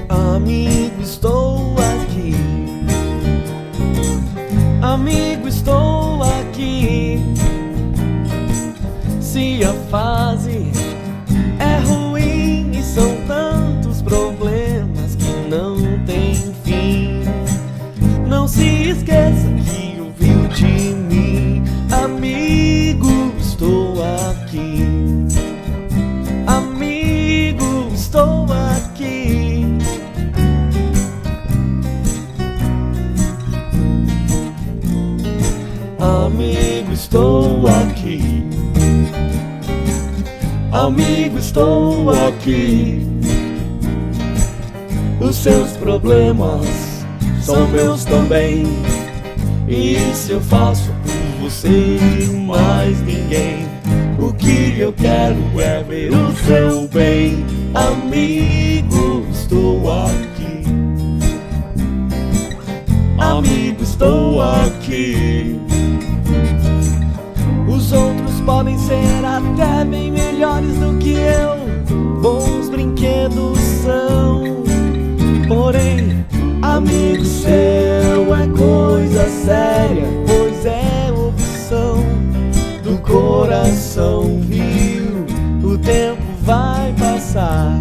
Amigo, estou aqui. Amigo, estou aqui. Se a fase é ruim e são tantos problemas que não tem fim, não se esqueça que ouviu de mim. Amigo, estou aqui. Amigo, estou aqui. Amigo, estou aqui. Amigo, estou aqui. Os seus problemas são meus também. E isso eu faço por você e mais ninguém. O que eu quero é ver o seu bem. Amigo, estou aqui. Amigo, estou aqui. Os outros podem ser até bem melhores do que eu, bons brinquedos são. Porém, amigo seu é coisa séria, pois é opção do coração, viu? O tempo vai passar,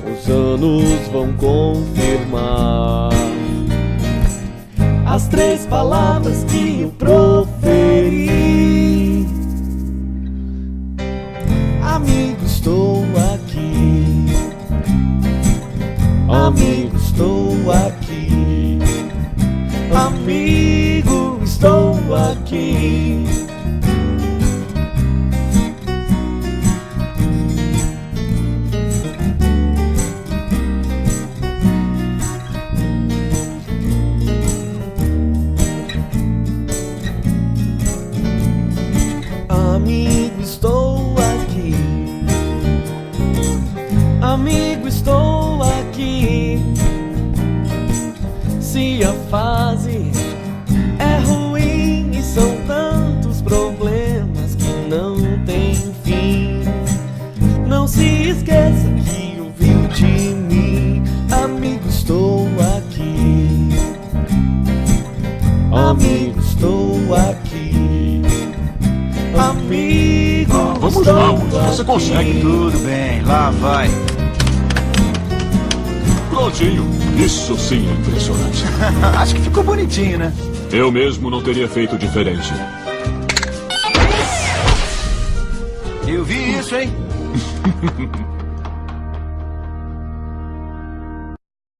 os anos vão confirmar as 3 palavras que eu proferi. Amigo, estou aqui. Amigo, estou aqui. Amigo, estou aqui. Amigo, estou aqui. Amigo, estou aqui. Se a fase é ruim e são tantos problemas que não tem fim, não se esqueça que ouviu de mim. Amigo, estou aqui. Amigo, estou aqui. Amigo, vamos lá, você consegue. Tudo bem, lá vai. Prontinho. Isso sim é impressionante. Acho que ficou bonitinho, né? Eu mesmo não teria feito diferente. Eu vi isso, hein?